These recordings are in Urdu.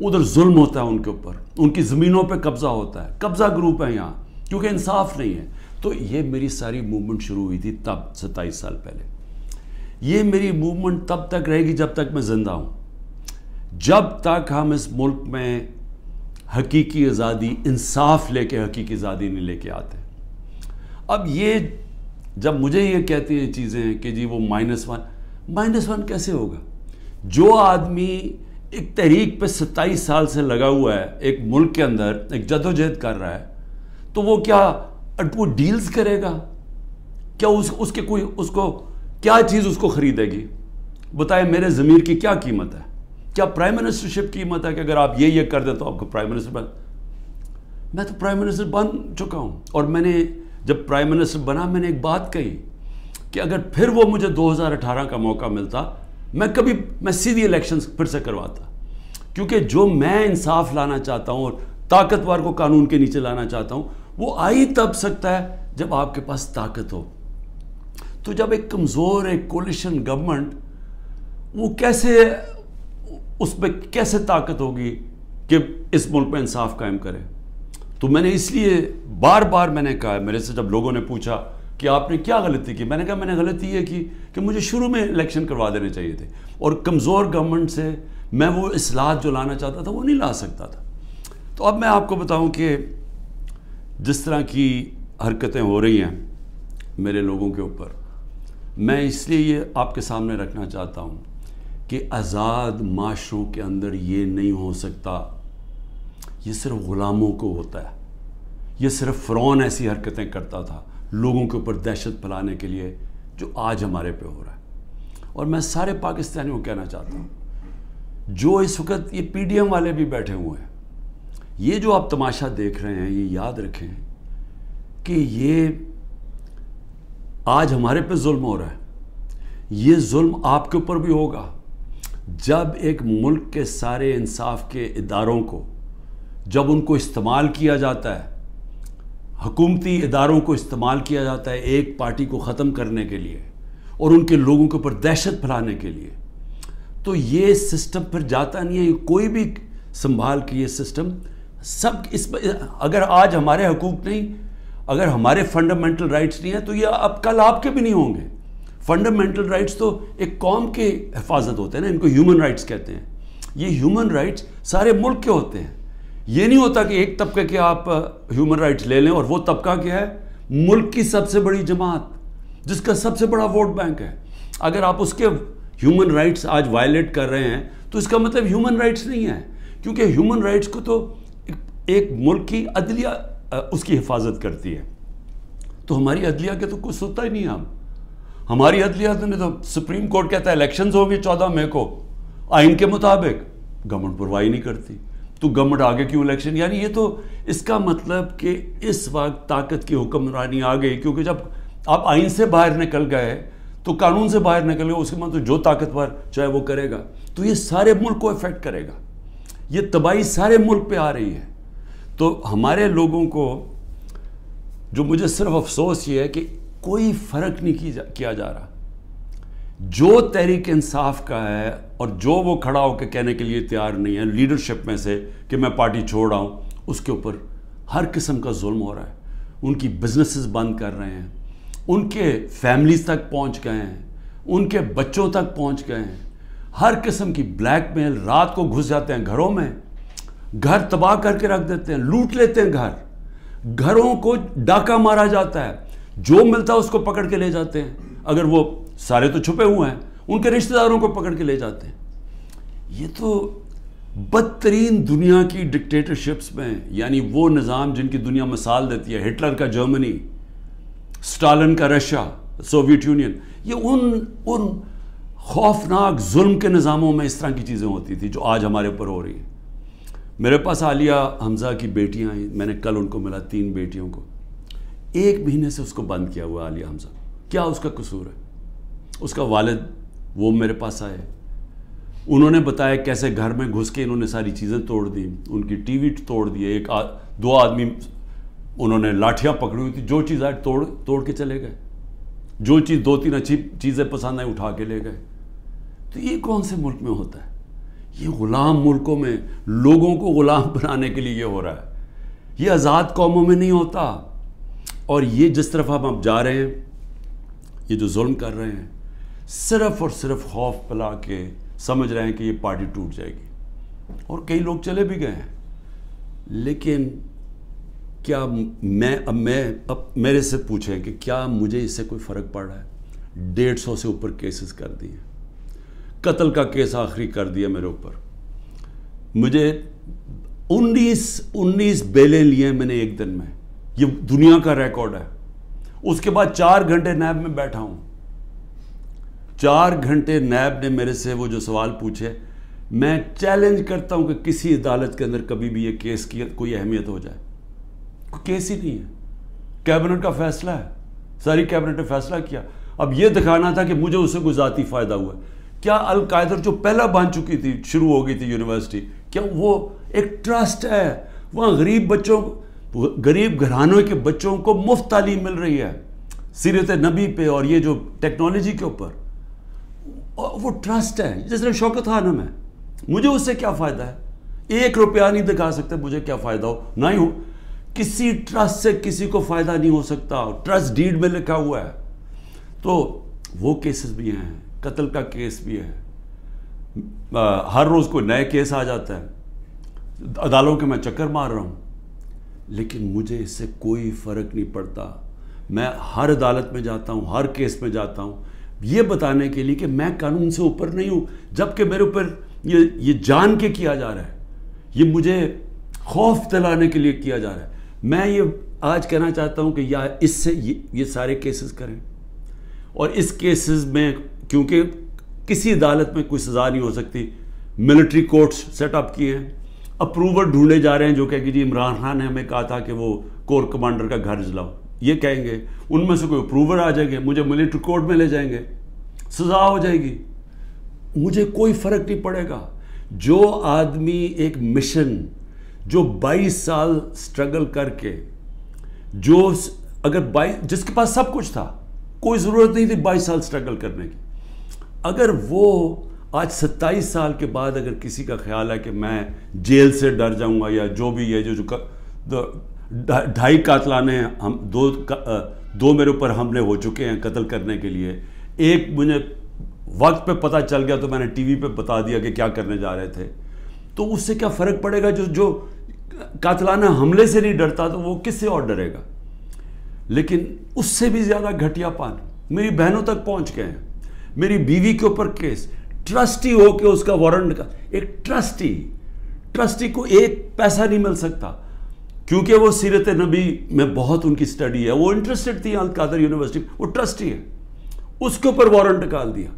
ادھر ظلم ہوتا ہے ان کے اوپر، ان کی زمینوں پہ قبضہ ہوتا ہے، قبضہ گروپ ہے یہاں، کیونکہ انصاف نہیں ہے. تو یہ میری ساری موومنٹ شروع ہوئی تھی تب 27 سال پہلے. یہ میری موومنٹ تب تک رہے گی جب تک میں زندہ ہوں، جب تک ہم اس ملک میں حقیقی آزادی، انصاف لے کے حقیقی آزادی نہیں لے کے آتے. اب یہ جب مجھے یہ کہتی ہیں چیزیں کہ جی وہ -1 کیسے ہوگا؟ جو آدمی ایک تحریک پہ 27 سال سے لگا ہوا ہے، ایک ملک کے اندر ایک جدوجہد کر رہا ہے، تو وہ کیا وہ ڈیلز کرے گا؟ کیا اس کو کیا چیز اس کو خریدے گی؟ بتائیں میرے ضمیر کی کیا قیمت ہے؟ کیا پرائم منسٹرشپ کی قیمت ہے کہ اگر آپ یہ کر دیں تو آپ کو پرائم منسٹر میں تو پرائم منسٹر بن چکا ہوں. اور میں نے جب پرائم منسٹر بنا میں نے ایک بات کہی کہ اگر پھر وہ مجھے 2018 کا موقع ملتا میں سیدھی الیکشنز پھر سے کرواتا، کیونکہ جو میں انصاف لانا چاہتا ہوں اور طاقتور کو قانون کے نیچے لانا چاہتا ہوں وہ آئی تب سکتا ہے جب آپ کے پاس طاقت ہو. تو جب ایک کمزور ایک کولیشن گورنمنٹ، وہ کیسے اس پہ کیسے طاقت ہوگی کہ اس ملک میں انصاف قائم کرے؟ تو میں نے اس لیے بار بار میں نے کہا، میرے سے جب لوگوں نے پوچھا کہ آپ نے کیا غلطی کی، میں نے کہا میں نے غلطی یہ کی کہ مجھے شروع میں الیکشن کروا دینے چاہیے تھے، اور کمزور گورنمنٹ سے میں وہ اصلاحات جو لانا چاہتا تھا وہ نہیں لا سکتا تھا. تو اب میں آپ کو بتاؤں کہ جس طرح کی حرکتیں ہو رہی ہیں میرے لوگوں کے اوپر، میں اس لیے یہ آپ کے سامنے رکھنا چاہتا ہوں کہ آزاد معاشروں کے اندر یہ نہیں ہو سکتا. یہ صرف غلاموں کو ہوتا ہے. یہ صرف فرعون ایسی حرکتیں کرتا تھا لوگوں کے اوپر دہشت پھیلانے کے لیے، جو آج ہمارے پہ ہو رہا ہے. اور میں سارے پاکستانیوں کو کہنا چاہتا ہوں، جو اس وقت یہ پی ڈی ایم والے بھی بیٹھے ہوئے ہیں، یہ جو آپ تماشا دیکھ رہے ہیں، یہ یاد رکھیں کہ یہ آج ہمارے پہ ظلم ہو رہا ہے. یہ ظلم آپ کے اوپر بھی ہوگا جب ایک ملک کے سارے انصاف کے اداروں کو، جب ان کو استعمال کیا جاتا ہے، حکومتی اداروں کو استعمال کیا جاتا ہے ایک پارٹی کو ختم کرنے کے لیے اور ان کے لوگوں کے اوپر دہشت پھیلانے کے لیے، تو یہ سسٹم پھر جاتا نہیں ہے. یہ کوئی بھی سنبھال کے یہ سسٹم سب اس اگر آج ہمارے حقوق نہیں، اگر ہمارے فنڈامنٹل رائٹس نہیں ہیں، تو یہ اب کل آپ کے بھی نہیں ہوں گے. فنڈامنٹل رائٹس تو ایک قوم کے حفاظت ہوتے ہیں نا، ان کو ہیومن رائٹس کہتے ہیں. یہ ہیومن رائٹس سارے ملک کے ہوتے ہیں. یہ نہیں ہوتا کہ ایک طبقے کے آپ ہیومن رائٹس لے لیں اور وہ طبقہ کیا ہے؟ ملک کی سب سے بڑی جماعت جس کا سب سے بڑا ووٹ بینک ہے. اگر آپ اس کے ہیومن رائٹس آج وائلیٹ کر رہے ہیں تو اس کا مطلب ہیومن رائٹس نہیں ہے، کیونکہ ہیومن رائٹس کو تو ایک ملک کی عدلیہ اس کی حفاظت کرتی ہے. تو ہماری عدلیہ کے تو کچھ سنتا ہی نہیں. ہماری عدلیہ نے تو سپریم کورٹ کہتا ہے الیکشنز ہوگی 14 مئی کو آئین کے مطابق، گورنمنٹ پرواہی نہیں کرتی. تو گورنمنٹ آگے کیوں الیکشن؟ یعنی یہ تو اس کا مطلب کہ اس وقت طاقت کی حکمرانی آ گئی، کیونکہ جب آپ آئین سے باہر نکل گئے تو قانون سے باہر نکل گئے، اس کے مطلب جو طاقتور چاہے وہ کرے گا. تو یہ سارے ملک کو افیکٹ کرے گا، یہ تباہی سارے ملک پہ آ رہی ہے. تو ہمارے لوگوں کو جو مجھے صرف افسوس یہ ہے کہ کوئی فرق نہیں کیا جا رہا. جو تحریک انصاف کا ہے اور جو وہ کھڑا ہو کے کہنے کے لیے تیار نہیں ہے لیڈرشپ میں سے کہ میں پارٹی چھوڑ رہا ہوں، اس کے اوپر ہر قسم کا ظلم ہو رہا ہے. ان کی بزنسز بند کر رہے ہیں، ان کے فیملیز تک پہنچ گئے ہیں، ان کے بچوں تک پہنچ گئے ہیں. ہر قسم کی بلیک میل، رات کو گھس جاتے ہیں گھروں میں، گھر تباہ کر کے رکھ دیتے ہیں، لوٹ لیتے ہیں گھروں کو ڈاکہ مارا جاتا ہے، جو ملتا ہے اس کو پکڑ کے لے جاتے ہیں. اگر وہ سارے تو چھپے ہوئے ہیں، ان کے رشتہ داروں کو پکڑ کے لے جاتے ہیں. یہ تو بدترین دنیا کی ڈکٹیٹرشپس میں، یعنی وہ نظام جن کی دنیا مثال دیتی ہے، ہٹلر کا جرمنی، سٹالن کا رشیا، سوویت یونین، یہ ان خوفناک ظلم کے نظاموں میں اس طرح کی چیزیں ہوتی تھی جو آج ہمارے اوپر ہو رہی ہیں. میرے پاس عالیہ حمزہ کی بیٹیاں ہیں، میں نے کل ان کو ملا، 3 بیٹیوں کو. 1 مہینے سے اس کو بند کیا ہوا عالیہ حمزہ. کیا اس کا قصور ہے؟ اس کا والد وہ میرے پاس آئے، انہوں نے بتایا کیسے گھر میں گھس کے انہوں نے ساری چیزیں توڑ دی، ان کی ٹی وی توڑ دیے. 2 آدمی انہوں نے لاٹھیاں پکڑی ہوئی تھی، جو چیز آئے توڑ کے چلے گئے، جو چیز 2-3 اچھی چیزیں پسند آئیں اٹھا کے لے گئے. تو یہ کون سے ملک میں ہوتا ہے؟ یہ غلام ملکوں میں لوگوں کو غلام بنانے کے لیے یہ ہو رہا ہے، یہ آزاد قوموں میں نہیں ہوتا۔ اور یہ جس طرف ہم اب جا رہے ہیں، یہ جو ظلم کر رہے ہیں، صرف اور صرف خوف پلا کے سمجھ رہے ہیں کہ یہ پارٹی ٹوٹ جائے گی، اور کئی لوگ چلے بھی گئے ہیں۔ لیکن کیا اب میرے سے پوچھیں کہ کیا مجھے اس سے کوئی فرق پڑ رہا ہے؟ 150 سے اوپر کیسز کر دیے، قتل کا کیس آخری کر دیا میرے اوپر، مجھے 19 بیلیں لیے میں نے ایک دن میں، یہ دنیا کا ریکارڈ ہے۔ اس کے بعد 4 گھنٹے نیب میں بیٹھا ہوں، 4 گھنٹے نیب نے میرے سے وہ جو سوال پوچھے، میں چیلنج کرتا ہوں کہ کسی عدالت کے اندر کبھی بھی یہ کیس کی کوئی اہمیت ہو جائے، کوئی کیس ہی نہیں ہے، کیبنٹ کا فیصلہ ہے، ساری کیبنٹ نے فیصلہ کیا۔ اب یہ دکھانا تھا کہ مجھے اس سے کوئی ذاتی فائدہ ہوا ہے۔ کیا القاعدہ جو پہلا بن چکی تھی، شروع ہو گئی تھی یونیورسٹی، کیا وہ ایک ٹرسٹ ہے؟ وہاں غریب گھرانوں کے بچوں کو مفت تعلیم مل رہی ہے سیرت نبی پہ اور یہ جو ٹیکنالوجی کے اوپر، وہ ٹرسٹ ہے جس طرح شوکت خانم ہے۔ مجھے اس سے کیا فائدہ ہے؟ 1 روپیہ نہیں دکھا سکتے مجھے کیا فائدہ ہو، نہ ہی ہو، کسی ٹرسٹ سے کسی کو فائدہ نہیں ہو سکتا، ٹرسٹ ڈیڈ میں لکھا ہوا ہے۔ تو وہ کیسز بھی ہیں، قتل کا کیس بھی ہے، ہر روز کوئی نئے کیس آ جاتا ہے، عدالتوں کے میں چکر مار رہا ہوں، لیکن مجھے اس سے کوئی فرق نہیں پڑتا۔ میں ہر عدالت میں جاتا ہوں، ہر کیس میں جاتا ہوں، یہ بتانے کے لیے کہ میں قانون سے اوپر نہیں ہوں، جبکہ میرے اوپر یہ جان کے کیا جا رہا ہے، یہ مجھے خوف دلانے کے لیے کیا جا رہا ہے۔ میں یہ آج کہنا چاہتا ہوں کہ یا اس سے یہ سارے کیسز کریں، اور اس کیسز میں کیونکہ کسی عدالت میں کوئی سزا نہیں ہو سکتی، ملٹری کورٹس سیٹ اپ کیے ہیں، اپروور ڈھونڈے جا رہے ہیں جو کہ جی عمران خان نے ہمیں کہا تھا کہ وہ کور کمانڈر کا گھر جلاؤ، یہ کہیں گے، ان میں سے کوئی اپروور آ جائیں گے، مجھے ملٹری کورٹ میں لے جائیں گے، سزا ہو جائے گی، مجھے کوئی فرق نہیں پڑے گا۔ جو آدمی ایک مشن، جو 22 سال سٹرگل کر کے، جو جس کے پاس سب کچھ تھا، کوئی ضرورت نہیں تھی 22 سال سٹرگل کرنے کی، اگر وہ آج 27 سال کے بعد اگر کسی کا خیال ہے کہ میں جیل سے ڈر جاؤں گا، یا جو بھی ہے، جو 2.5 قاتلانے ہم دو میرے اوپر حملے ہو چکے ہیں قتل کرنے کے لیے، ایک مجھے وقت پہ پتہ چل گیا تو میں نے ٹی وی پہ بتا دیا کہ کیا کرنے جا رہے تھے، تو اس سے کیا فرق پڑے گا؟ جو قاتلانہ حملے سے نہیں ڈرتا تو وہ کس سے اور ڈرے گا؟ لیکن اس سے بھی زیادہ گھٹیا پان میری بہنوں تک پہنچ گئے ہیں، میری بیوی کے اوپر کیس، ٹرسٹی ہو کے اس کا وارنٹ کا، ایک ٹرسٹی کو 1 پیسہ نہیں مل سکتا، کیونکہ وہ سیرت نبی میں بہت ان کی سٹڈی ہے، وہ انٹرسٹڈ تھی القادر یونیورسٹی، وہ ٹرسٹی ہے، اس کے اوپر وارنٹ نکال دیا۔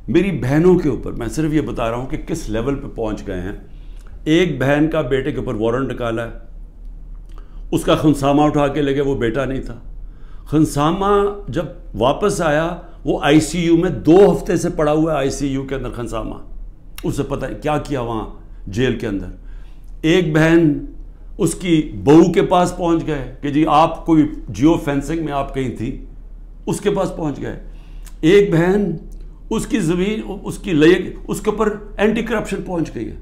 میری بہنوں کے اوپر میں صرف یہ بتا رہا ہوں کہ کس لیول پہ پہنچ گئے ہیں۔ ایک بہن کا بیٹے کے اوپر وارنٹ نکالا ہے، اس کا خنسامہ اٹھا کے لے گئے، وہ بیٹا نہیں تھا، خنسامہ جب واپس آیا وہ آئی سی یو میں 2 ہفتے سے پڑا ہوا ہے، آئی سی یو کے اندر خنسامہ، اسے پتہ ہے کیا کیا وہاں جیل کے اندر۔ ایک بہن اس کی بہو کے پاس پہنچ گئے کہ جی آپ کوئی جیو فینسنگ میں آپ کہیں تھی، اس کے پاس پہنچ گئے۔ ایک بہن اس کی زمین اس کے اوپر اینٹی کرپشن پہنچ گئی ہے۔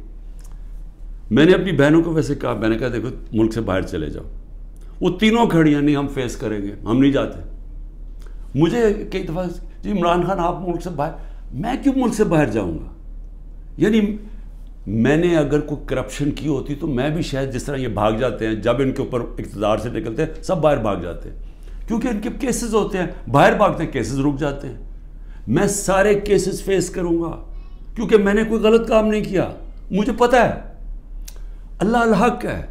میں نے اپنی بہنوں کو ویسے کہا، میں نے کہا دیکھو ملک سے باہر چلے جاؤ، وہ تینوں کھڑی ہیں، نہیں ہم فیس کریں گے، ہم نہیں جاتے۔ مجھے کئی دفعہ جی عمران خان آپ ملک سے باہر، میں کیوں ملک سے باہر جاؤں گا؟ یعنی میں نے اگر کوئی کرپشن کی ہوتی تو میں بھی شاید جس طرح یہ بھاگ جاتے ہیں، جب ان کے اوپر اقتدار سے نکلتے ہیں سب باہر بھاگ جاتے ہیں، کیونکہ ان کے کیسز ہوتے ہیں، باہر بھاگتے ہیں کیسز رک جاتے ہیں۔ میں سارے کیسز فیس کروں گا کیونکہ میں نے کوئی غلط کام نہیں کیا، مجھے پتہ ہے اللہ الحق ہے۔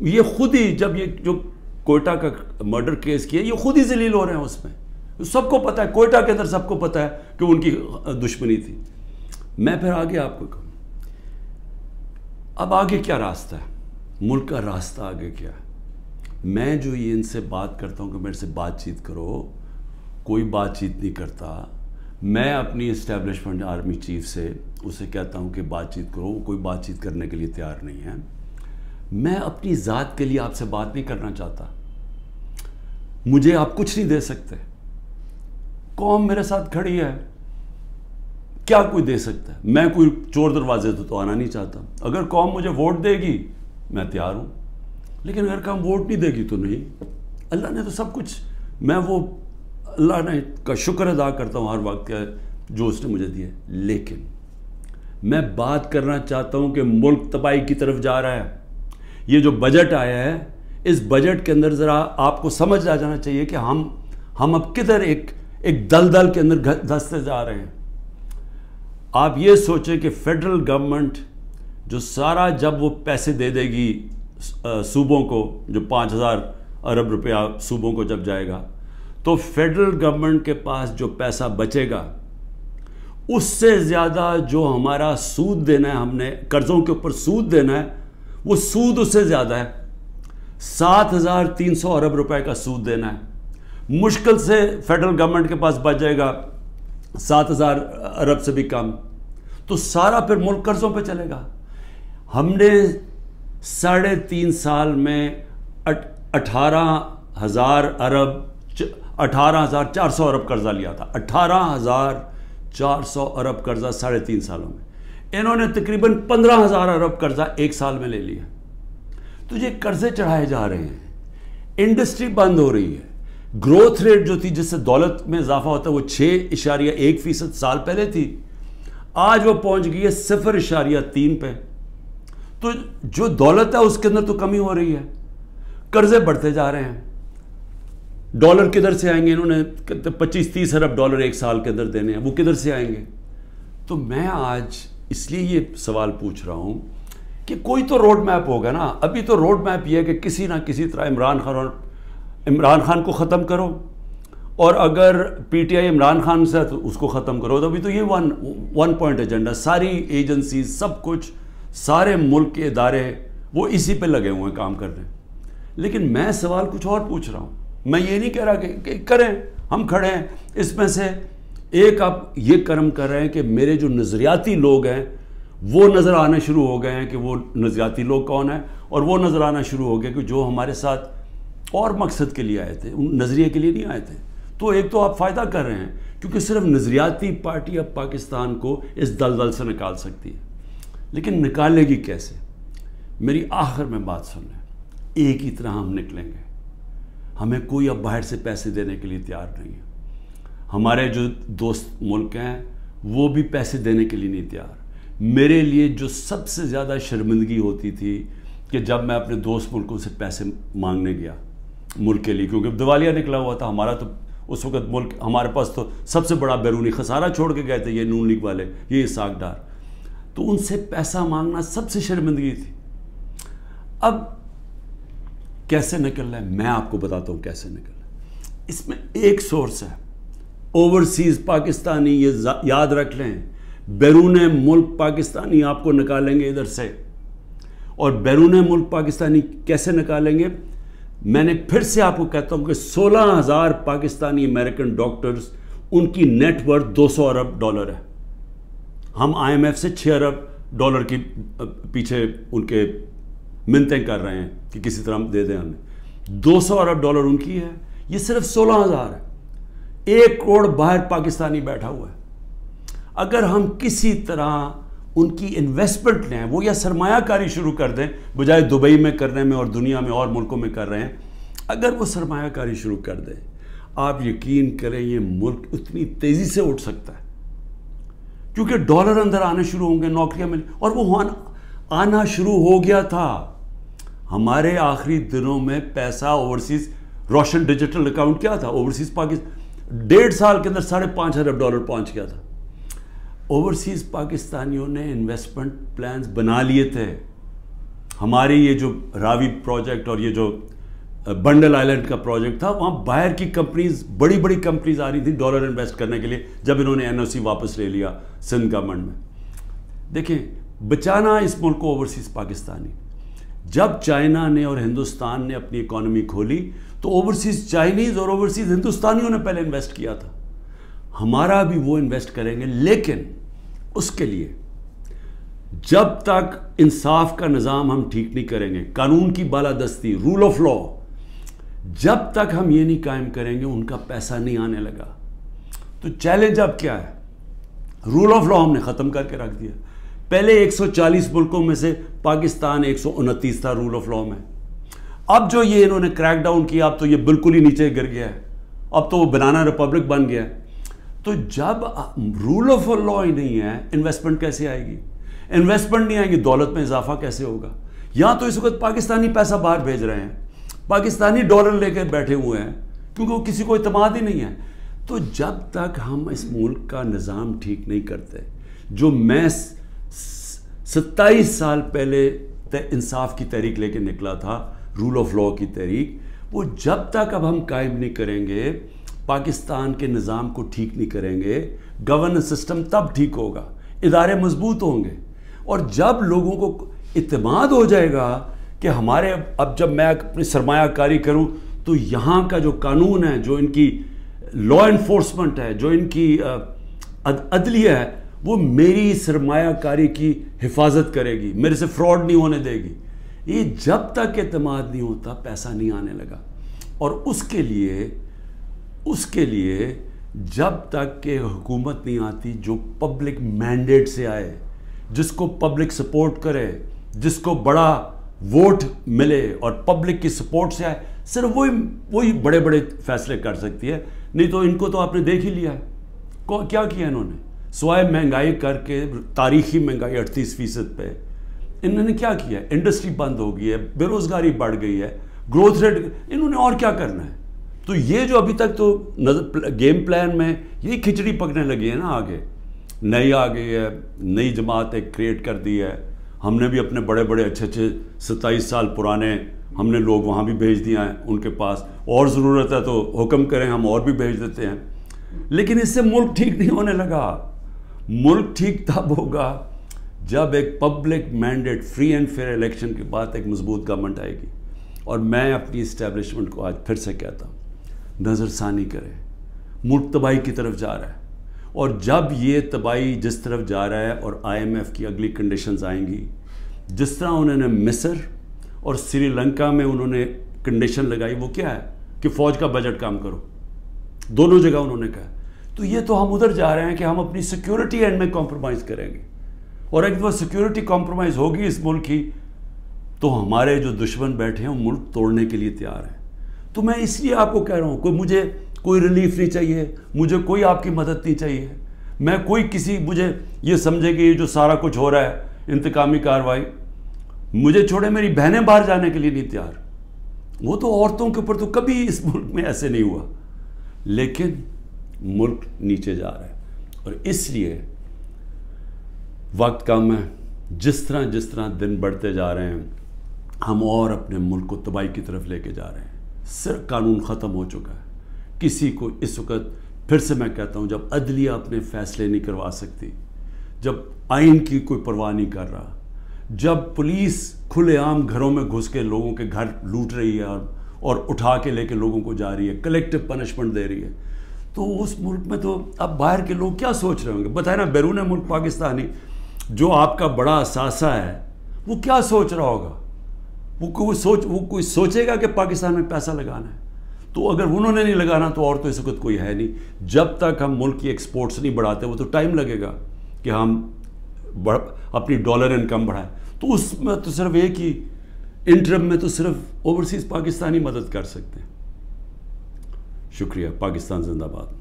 یہ خود ہی جب یہ جو کوئٹہ کا مرڈر کیس کیا، یہ خود ہی ذلیل ہو رہے ہیں، اس میں سب کو پتہ ہے، کوئٹہ کے اندر سب کو پتہ ہے کہ ان کی دشمنی تھی۔ میں پھر آگے آپ کو کہوں، اب آگے کیا راستہ ہے؟ ملک کا راستہ آگے کیا ہے؟ میں جو یہ ان سے بات کرتا ہوں کہ میرے سے بات چیت کرو، کوئی بات چیت نہیں کرتا۔ میں اپنی اسٹیبلشمنٹ آرمی چیف سے اسے کہتا ہوں کہ بات چیت کرو، کوئی بات چیت کرنے کے لیے تیار نہیں ہے۔ میں اپنی ذات کے لیے آپ سے بات نہیں کرنا چاہتا، مجھے آپ کچھ نہیں دے سکتے، قوم میرے ساتھ کھڑی ہے، کیا کوئی دے سکتا ہے؟ میں کوئی چور دروازے تو آنا نہیں چاہتا. اگر قوم مجھے ووٹ دے گی میں تیار ہوں, لیکن اگر قوم ووٹ نہیں دے گی تو نہیں. اللہ نے تو سب کچھ, میں وہ اللہ نے کا شکر ادا کرتا ہوں ہر وقت کا جو اس نے مجھے دیا. لیکن میں بات کرنا چاہتا ہوں کہ ملک تباہی کی طرف جا رہا ہے. یہ جو بجٹ آیا ہے, اس بجٹ کے اندر ذرا آپ کو سمجھ آ جانا چاہیے کہ ہم اب کدھر ایک دلدل کے اندر دھستے جا رہے ہیں. آپ یہ سوچیں کہ فیڈرل گورنمنٹ جو سارا جب وہ پیسے دے دے گی صوبوں کو, جو 5,000 ارب روپیہ صوبوں کو جب جائے گا, تو فیڈرل گورنمنٹ کے پاس جو پیسہ بچے گا اس سے زیادہ جو ہمارا سود دینا ہے, ہم نے قرضوں کے اوپر سود دینا ہے, وہ سود اس سے زیادہ ہے. 7,300 ارب روپے کا سود دینا ہے. مشکل سے فیڈرل گورنمنٹ کے پاس بچ جائے گا 7,000 ارب سے بھی کم, تو سارا پھر ملک قرضوں پہ چلے گا. ہم نے 3.5 سال میں 18,000 ارب 18,400 ارب قرضہ لیا تھا. 18,400 ارب قرضہ 3.5 سالوں میں. انہوں نے تقریباً 15,000 ارب قرضہ ایک سال میں لے لیا. تو یہ قرضے چڑھائے جا رہے ہیں, انڈسٹری بند ہو رہی ہے. گروتھ ریٹ جو تھی جس سے دولت میں اضافہ ہوتا ہے وہ 6.1% سال پہلے تھی, آج وہ پہنچ گئی ہے 0.3 پہ. تو جو دولت ہے اس کے اندر تو کمی ہو رہی ہے, قرضے بڑھتے جا رہے ہیں. ڈالر کدھر سے آئیں گے؟ انہوں نے 25-30 ارب ڈالر ایک سال کے اندر دینے ہیں, وہ کدھر سے آئیں گے؟ تو میں آج اس لیے یہ سوال پوچھ رہا ہوں کہ کوئی تو روڈ میپ ہوگا نا. ابھی تو روڈ میپ یہ ہے کہ کسی نہ کسی طرح عمران خان کو ختم کرو, اور اگر P T I Imran Khan سے تو اس کو ختم کرو. تو ابھی تو یہ ون پوائنٹ ایجنڈا, ساری ایجنسیز, سب کچھ, سارے ملک کے ادارے وہ اسی پہ لگے ہوئے ہیں کام کر رہے ہیں. لیکن میں سوال کچھ اور پوچھ رہا ہوں. میں یہ نہیں کہہ رہا کہ کریں, ہم کھڑے ہیں. اس میں سے ایک آپ یہ کرم کر رہے ہیں کہ میرے جو نظریاتی لوگ ہیں وہ نظر آنے شروع ہو گئے ہیں کہ وہ نظریاتی لوگ کون ہیں, اور وہ نظر آنا شروع ہو گئے کہ جو ہمارے ساتھ اور مقصد کے لیے آئے تھے, ان نظریے کے لیے نہیں آئے تھے. تو ایک تو آپ فائدہ کر رہے ہیں کیونکہ صرف نظریاتی پارٹی اب پاکستان کو اس دلدل سے نکال سکتی ہے. لیکن نکالے گی کیسے؟ میری آخر میں بات سن لیں, ایک ہی طرح ہم نکلیں گے. ہمیں کوئی اب باہر سے پیسے دینے کے لیے تیار نہیں ہے. ہمارے جو دوست ملک ہیں وہ بھی پیسے دینے کے لیے نہیں تیار. میرے لیے جو سب سے زیادہ شرمندگی ہوتی تھی کہ جب میں اپنے دوست ملکوں سے پیسے مانگنے گیا ملک کے لیے, کیونکہ دیوالیہ نکلا ہوا تھا ہمارا, تو اس وقت ملک ہمارے پاس تو سب سے بڑا بیرونی خسارہ چھوڑ کے گئے تھے یہ نون لیگ والے, یہ اسحاق ڈار. تو ان سے پیسہ مانگنا سب سے شرمندگی تھی. اب کیسے نکلنا ہے میں آپ کو بتاتا ہوں کیسے نکلنا ہے. اس میں ایک سورس ہے اوورسیز پاکستانی, یہ یاد رکھ لیں. بیرون ملک پاکستانی آپ کو نکالیں گے ادھر سے, اور بیرون ملک پاکستانی کیسے نکالیں گے؟ میں نے پھر سے آپ کو کہتا ہوں کہ 16,000 پاکستانی امریکن ڈاکٹرز, ان کی نیٹ ورتھ 200 ارب ڈالر ہے. ہم آئی ایم ایف سے 6 ارب ڈالر کی پیچھے ان کے منتیں کر رہے ہیں کہ کسی طرح دے دیں ہمیں. 200 ارب ڈالر ان کی ہے, یہ صرف 16,000 ہے. 1 کروڑ باہر پاکستانی بیٹھا ہوا ہے. اگر ہم کسی طرح ان کی انویسٹمنٹ لیں, وہ یا سرمایہ کاری شروع کر دیں بجائے دبئی میں کرنے میں اور دنیا میں اور ملکوں میں کر رہے ہیں, اگر وہ سرمایہ کاری شروع کر دیں, آپ یقین کریں یہ ملک اتنی تیزی سے اٹھ سکتا ہے کیونکہ ڈالر اندر آنے شروع ہوں گے, نوکریاں مل, اور وہ آنا شروع ہو گیا تھا. ہمارے آخری دنوں میں پیسہ اوورسیز, روشن ڈیجیٹل اکاؤنٹ کیا تھا اوورسیز پاکستان, 1.5 سال کے اندر 5.5 ارب ڈالر پہنچ گیا تھا. اوورسیز پاکستانیوں نے انویسٹمنٹ پلانز بنا لیے تھے. ہماری یہ جو راوی پروجیکٹ اور یہ جو بنڈل آئلینڈ کا پروجیکٹ تھا, وہاں باہر کی کمپنیز, بڑی بڑی کمپنیز آ رہی تھی ڈالر انویسٹ کرنے کے لیے جب انہوں نے NOC واپس لے لیا سندھ گورنمنٹ میں. دیکھیں, بچانا اس ملک کو اوورسیز پاکستانی. جب چائنا نے اور ہندوستان نے اپنی اکانومی کھولی تو اوورسیز چائنیز اور اوورسیز ہندوستانیوں نے پہلے انویسٹ کیا تھا. ہمارا بھی وہ انویسٹ کریں گے, لیکن اس کے لیے جب تک انصاف کا نظام ہم ٹھیک نہیں کریں گے, قانون کی بالادستی, رول آف لا, جب تک ہم یہ نہیں قائم کریں گے ان کا پیسہ نہیں آنے لگا. تو چیلنج اب کیا ہے؟ رول آف لا ہم نے ختم کر کے رکھ دیا. پہلے 140 ملکوں میں سے پاکستان 129 تھا رول آف لا میں. اب جو یہ انہوں نے کریک ڈاؤن کیا اب تو یہ بالکل ہی نیچے گر گیا ہے, اب تو وہ بنانا ریپبلک بن گیا ہے. تو جب رول آف لا ہی نہیں ہے, انویسٹمنٹ کیسے آئے گی؟ انویسٹمنٹ نہیں آئے گی, دولت میں اضافہ کیسے ہوگا؟ یہاں تو اس وقت پاکستانی پیسہ باہر بھیج رہے ہیں, پاکستانی ڈالر لے کے بیٹھے ہوئے ہیں کیونکہ وہ کسی کو اعتماد ہی نہیں ہے. تو جب تک ہم اس ملک کا نظام ٹھیک نہیں کرتے, جو میں 27 سال پہلے انصاف کی تحریک لے کے نکلا تھا, رول آف لا کی تحریک, وہ جب تک اب ہم قائم نہیں کریں گے, پاکستان کے نظام کو ٹھیک نہیں کریں گے, گورننس سسٹم تب ٹھیک ہوگا, ادارے مضبوط ہوں گے. اور جب لوگوں کو اعتماد ہو جائے گا کہ ہمارے اب جب میں اپنی سرمایہ کاری کروں تو یہاں کا جو قانون ہے, جو ان کی لا انفورسمنٹ ہے, جو ان کی عدلیہ ہے, وہ میری سرمایہ کاری کی حفاظت کرے گی, میرے سے فراڈ نہیں ہونے دے گی. یہ جب تک اعتماد نہیں ہوتا پیسہ نہیں آنے لگا. اور اس کے لیے جب تک کہ حکومت نہیں آتی جو پبلک مینڈیٹ سے آئے, جس کو پبلک سپورٹ کرے, جس کو بڑا ووٹ ملے اور پبلک کی سپورٹ سے آئے, صرف وہی بڑے بڑے فیصلے کر سکتی ہے. نہیں تو ان کو تو آپ نے دیکھ ہی لیا ہے کیا کیا انہوں نے, سوائے مہنگائی کر کے, تاریخی مہنگائی 38% پہ, انہوں نے کیا کیا ہے؟ انڈسٹری بند ہو گئی ہے, بے روزگاری بڑھ گئی ہے, گروتھ ریٹ, انہوں نے اور کیا کرنا ہے؟ تو یہ جو ابھی تک تو گیم پلان میں یہی کھچڑی پکنے لگی ہے نا, آگے نئی آ گئی ہے, نئی جماعت ایک کریٹ کر دی ہے. ہم نے بھی اپنے بڑے بڑے اچھے 27 سال پرانے ہم نے لوگ وہاں بھی بھیج دیا ہیں ان کے پاس, اور ضرورت ہے تو حکم کریں ہم اور بھی بھیج دیتے ہیں. لیکن اس سے ملک ٹھیک نہیں ہونے لگا. ملک ٹھیک تب ہوگا جب ایک public mandate free and fair election کے بعد ایک مضبوط گورنمنٹ آئے گی. اور میں اپنی اسٹیبلشمنٹ کو آج پھر سے کہتا ہوں, نظر ثانی کرے, ملک تباہی کی طرف جا رہا ہے. اور جب یہ تباہی جس طرف جا رہا ہے اور IMF کی اگلی کنڈیشنز آئیں گی, جس طرح انہوں نے مصر اور سری لنکا میں انہوں نے کنڈیشن لگائی, وہ کیا ہے کہ فوج کا بجٹ کام کرو, دونوں جگہ انہوں نے کہا. تو یہ تو ہم ادھر جا رہے ہیں کہ ہم اپنی سیکیورٹی اینڈ میں کمپرومائز کریں گے. اور اگر وہ سیکیورٹی کمپرومائز ہوگی اس ملک کی, تو ہمارے جو دشمن بیٹھے ہیں وہ ملک توڑنے کے لیے تیار ہیں. تو میں اس لیے آپ کو کہہ رہا ہوں, مجھے کوئی ریلیف نہیں چاہیے, مجھے کوئی آپ کی مدد نہیں چاہیے, میں کوئی مجھے یہ سمجھے کہ یہ جو سارا کچھ ہو رہا ہے انتقامی کارروائی, مجھے چھوڑے میری بہنیں باہر جانے کے لیے نہیں تیار. وہ تو عورتوں کے اوپر تو کبھی اس ملک میں ایسے نہیں ہوا, لیکن ملک نیچے جا رہا ہے. اور اس لیے وقت کم ہے, جس طرح دن بڑھتے جا رہے ہیں ہم اور اپنے ملک کو تباہی کی طرف لے کے جا رہے ہیں. صرف قانون ختم ہو چکا ہے. کسی کو اس وقت پھر سے میں کہتا ہوں, جب عدلیہ اپنے فیصلے نہیں کروا سکتی, جب آئین کی کوئی پرواہ نہیں کر رہا, جب پولیس کھلے عام گھروں میں گھس کے لوگوں کے گھر لوٹ رہی ہے اور اٹھا کے لے کے لوگوں کو جا رہی ہے, کلیکٹیو پنشمنٹ دے رہی ہے, تو اس ملک میں تو اب باہر کے لوگ کیا سوچ رہے ہوں گے؟ بتائیں نا, بیرون ملک پاکستانی جو آپ کا بڑا اثاثہ ہے وہ کیا سوچ رہا ہوگا؟ وہ کوئی سوچے گا کہ پاکستان میں پیسہ لگانا ہے؟ تو اگر انہوں نے نہیں لگانا تو اور تو اس وقت کوئی ہے نہیں. جب تک ہم ملک کی ایکسپورٹس نہیں بڑھاتے, وہ تو ٹائم لگے گا کہ ہم اپنی ڈالر انکم بڑھائیں. تو اس میں تو صرف ایک ہی انٹرم میں تو صرف اوورسیز پاکستانی مدد کر سکتے ہیں. شکریہ. پاکستان زندہ باد.